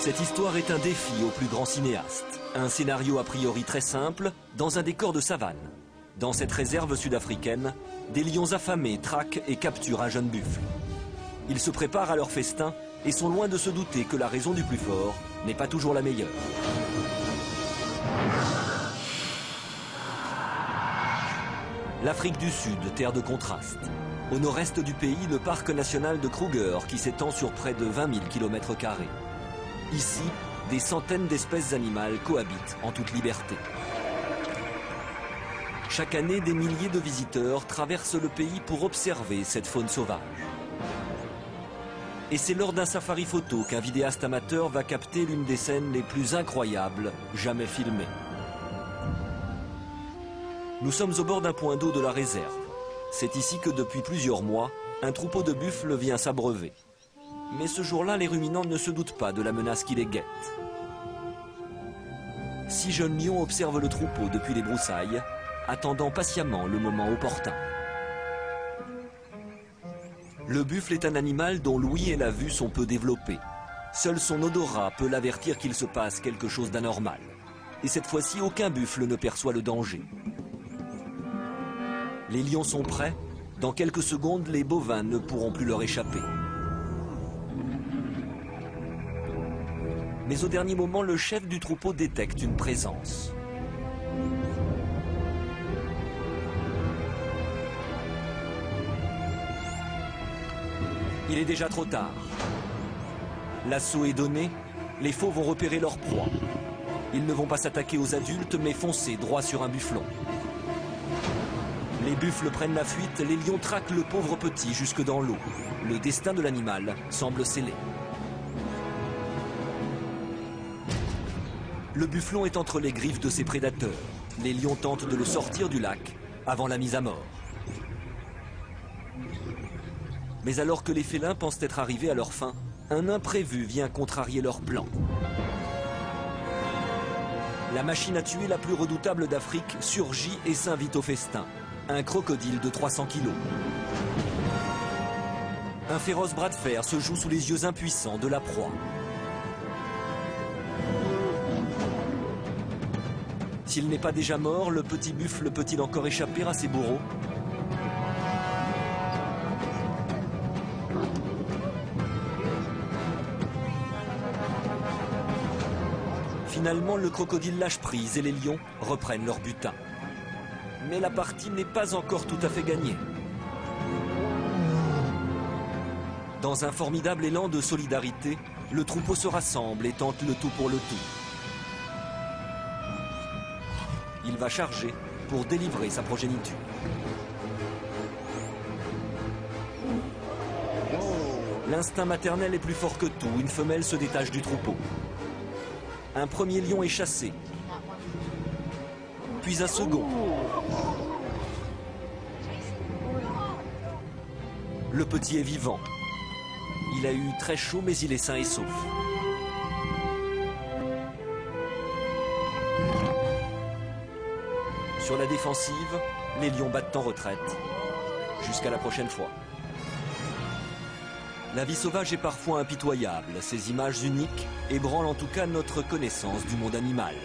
Cette histoire est un défi aux plus grands cinéastes. Un scénario a priori très simple, dans un décor de savane. Dans cette réserve sud-africaine, des lions affamés traquent et capturent un jeune buffle. Ils se préparent à leur festin et sont loin de se douter que la raison du plus fort n'est pas toujours la meilleure. L'Afrique du Sud, terre de contraste. Au nord-est du pays, le parc national de Kruger qui s'étend sur près de 20 000 km². Ici, des centaines d'espèces animales cohabitent en toute liberté. Chaque année, des milliers de visiteurs traversent le pays pour observer cette faune sauvage. Et c'est lors d'un safari photo qu'un vidéaste amateur va capter l'une des scènes les plus incroyables jamais filmées. Nous sommes au bord d'un point d'eau de la réserve. C'est ici que depuis plusieurs mois, un troupeau de buffles vient s'abreuver. Mais ce jour-là, les ruminants ne se doutent pas de la menace qui les guette. 6 jeunes lions observent le troupeau depuis les broussailles, attendant patiemment le moment opportun. Le buffle est un animal dont l'ouïe et la vue sont peu développés. Seul son odorat peut l'avertir qu'il se passe quelque chose d'anormal. Et cette fois-ci, aucun buffle ne perçoit le danger. Les lions sont prêts. Dans quelques secondes, les bovins ne pourront plus leur échapper. Mais au dernier moment, le chef du troupeau détecte une présence. Il est déjà trop tard. L'assaut est donné, les fauves vont repérer leur proie. Ils ne vont pas s'attaquer aux adultes, mais foncer droit sur un bufflon. Les buffles prennent la fuite, les lions traquent le pauvre petit jusque dans l'eau. Le destin de l'animal semble scellé. Le bufflon est entre les griffes de ses prédateurs. Les lions tentent de le sortir du lac avant la mise à mort. Mais alors que les félins pensent être arrivés à leur fin, un imprévu vient contrarier leur plan. La machine à tuer la plus redoutable d'Afrique surgit et s'invite au festin. Un crocodile de 300 kilos. Un féroce bras de fer se joue sous les yeux impuissants de la proie. S'il n'est pas déjà mort, le petit buffle peut-il encore échapper à ses bourreaux? Finalement, le crocodile lâche prise et les lions reprennent leur butin. Mais la partie n'est pas encore tout à fait gagnée. Dans un formidable élan de solidarité, le troupeau se rassemble et tente le tout pour le tout. Il va charger pour délivrer sa progéniture. L'instinct maternel est plus fort que tout. Une femelle se détache du troupeau. Un premier lion est chassé. Puis un second. Le petit est vivant. Il a eu très chaud, mais il est sain et sauf. Sur la défensive, les lions battent en retraite. Jusqu'à la prochaine fois. La vie sauvage est parfois impitoyable. Ces images uniques ébranlent en tout cas notre connaissance du monde animal.